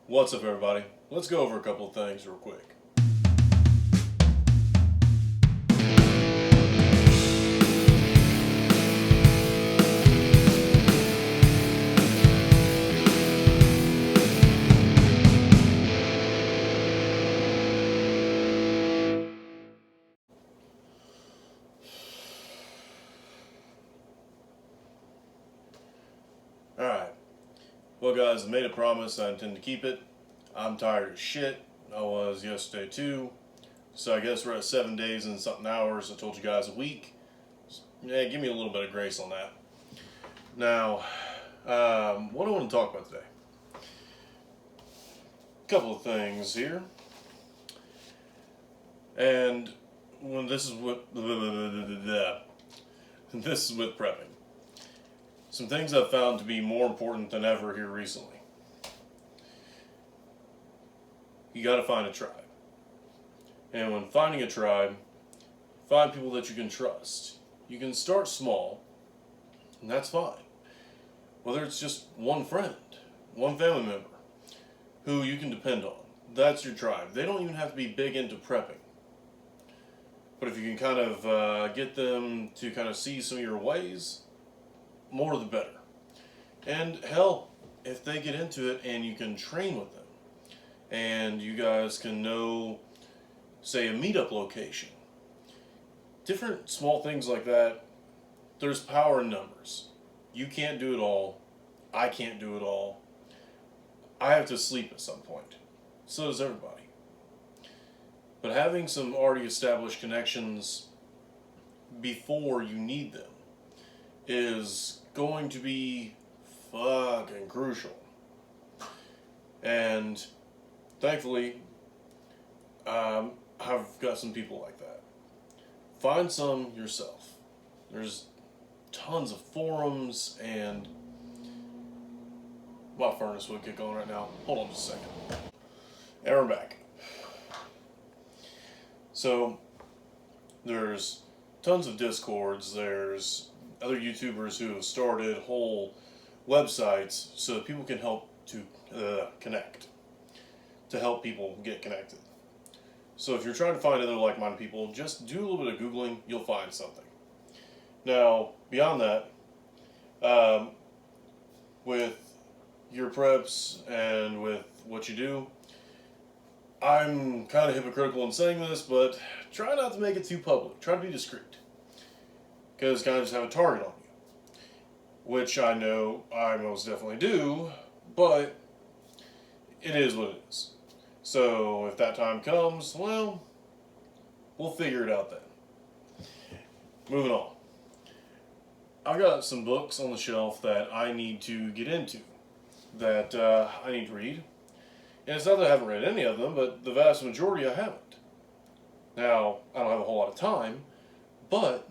What's up, everybody? Let's go over a couple of things real quick. Alright. Well, guys, I made a promise. I intend to keep it. I'm tired as shit. I was yesterday, too. So I guess we're at 7 days and something hours. I told you guys a week. Yeah, give me a little bit of grace on that. Now, what do I want to talk about today? A couple of things here. And when this is with this is with prepping. Some things I've found to be more important than ever here recently. You got to find a tribe. And when finding a tribe, find people that you can trust. You can start small, and that's fine. Whether it's just one friend, one family member, who you can depend on. That's your tribe. They don't even have to be big into prepping. But if you can kind of get them to kind of see some of your ways, more the better. And hell, if they get into it and you can train with them, and you guys can know, say, a meetup location, different small things like that, there's power in numbers. You can't do it all. I can't do it all. I have to sleep at some point. So does everybody. But having some already established connections before you need them is going to be fucking crucial. And thankfully, I've got some people like that. Find some yourself. There's tons of forums, and my furnace would get going right now. Hold on just a second. And we're back. So, there's tons of Discords, there's other YouTubers who have started whole websites so that people can help to connect, to help people get connected. So if you're trying to find other like-minded people, just do a little bit of Googling, you'll find something. Now, beyond that, with your preps and with what you do, I'm kind of hypocritical in saying this, but try not to make it too public. Try to be discreet. Because kind of just have a target on you. Which I know I most definitely do, but it is what it is. So if that time comes, well, we'll figure it out then. Moving on. I've got some books on the shelf that I need to get into, that I need to read. And it's not that I haven't read any of them, but the vast majority I haven't. Now, I don't have a whole lot of time, but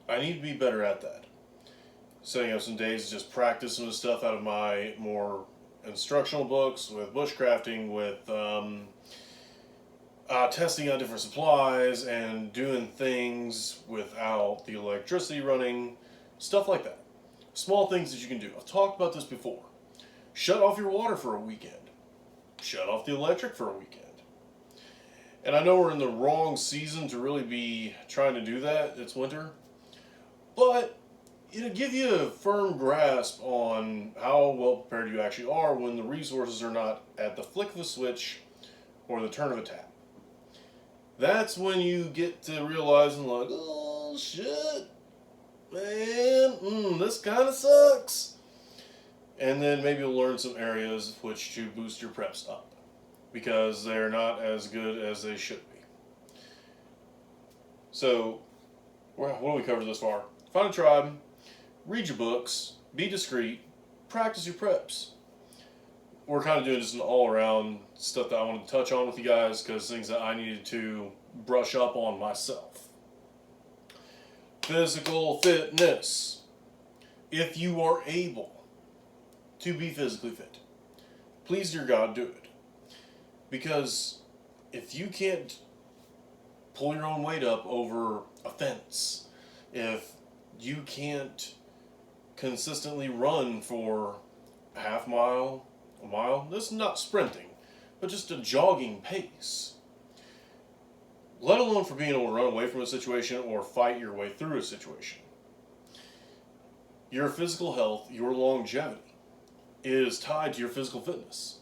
I need to be better at that. Setting up some days to just practice some of the stuff out of my more instructional books, with bushcrafting, with testing out different supplies, and doing things without the electricity running, stuff like that. Small things that you can do. I've talked about this before. Shut off your water for a weekend. Shut off the electric for a weekend. And I know we're in the wrong season to really be trying to do that. It's winter. But it'll give you a firm grasp on how well prepared you actually are when the resources are not at the flick of a switch or the turn of a tap. That's when you get to realizing, like, oh shit, man, this kind of sucks. And then maybe you'll learn some areas which to boost your preps up, because they're not as good as they should be. So, what have we covered this far? Find a tribe, read your books, be discreet, practice your preps. We're kind of doing just an all-around stuff that I wanted to touch on with you guys, because things that I needed to brush up on myself. Physical fitness. If you are able to be physically fit, please, dear God, do it. Because if you can't pull your own weight up over a fence, if you can't consistently run for a half mile, a mile. This is not sprinting, but just a jogging pace. Let alone for being able to run away from a situation or fight your way through a situation. Your physical health, your longevity, is tied to your physical fitness.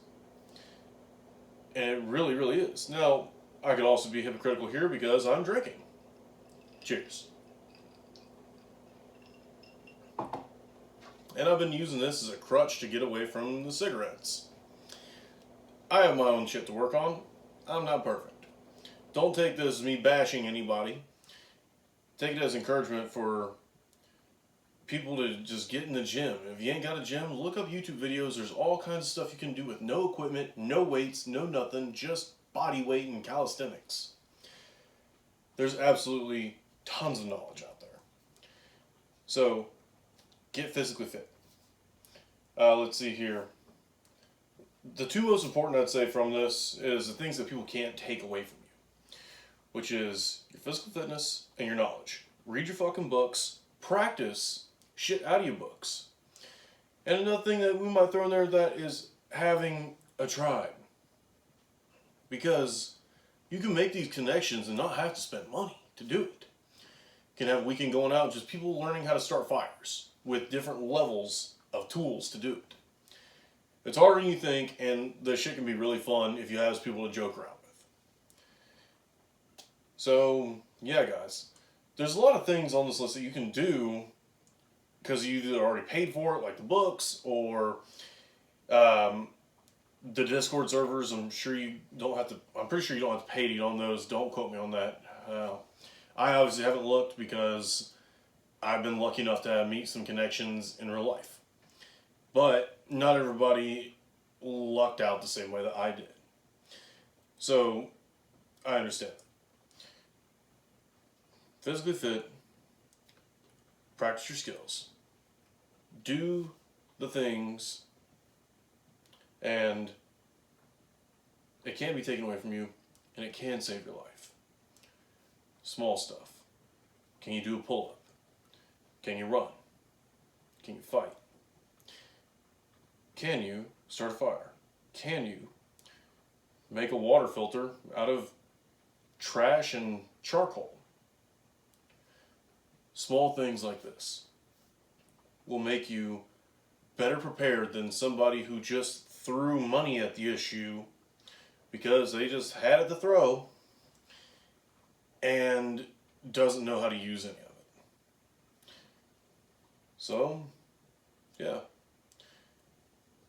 And it really, really is. Now, I could also be hypocritical here because I'm drinking. Cheers. And I've been using this as a crutch to get away from the cigarettes. I have my own shit to work on. I'm not perfect. Don't take this as me bashing anybody. Take it as encouragement for people to just get in the gym. If you ain't got a gym, look up YouTube videos. There's all kinds of stuff you can do with no equipment, no weights, no nothing, just body weight and calisthenics. There's absolutely tons of knowledge out there. So, get physically fit. Let's see here. The two most important I'd say from this is the things that people can't take away from you, which is your physical fitness and your knowledge. Read your fucking books. Practice shit out of your books. And another thing that we might throw in there that is having a tribe. Because you can make these connections and not have to spend money to do it. You can have a weekend going out, just people learning how to start fires with different levels of tools to do it. It's harder than you think, and the shit can be really fun if you have people to joke around with. So, yeah, guys. There's a lot of things on this list that you can do because you either already paid for it, like the books, or the Discord servers. I'm pretty sure you don't have to pay to get on those. Don't quote me on that. I obviously haven't looked because I've been lucky enough to meet some connections in real life. But not everybody lucked out the same way that I did. So, I understand. Physically fit, practice your skills, do the things, and it can be taken away from you, and it can save your life. Small stuff. Can you do a pull-up? Can you run? Can you fight? Can you start a fire? Can you make a water filter out of trash and charcoal? Small things like this will make you better prepared than somebody who just threw money at the issue because they just had it to throw and doesn't know how to use any of it. So, yeah.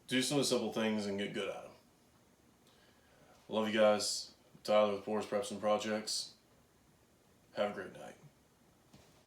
Do some of the simple things and get good at them. Love you guys. Tyler with Boris Preps and Projects. Have a great night.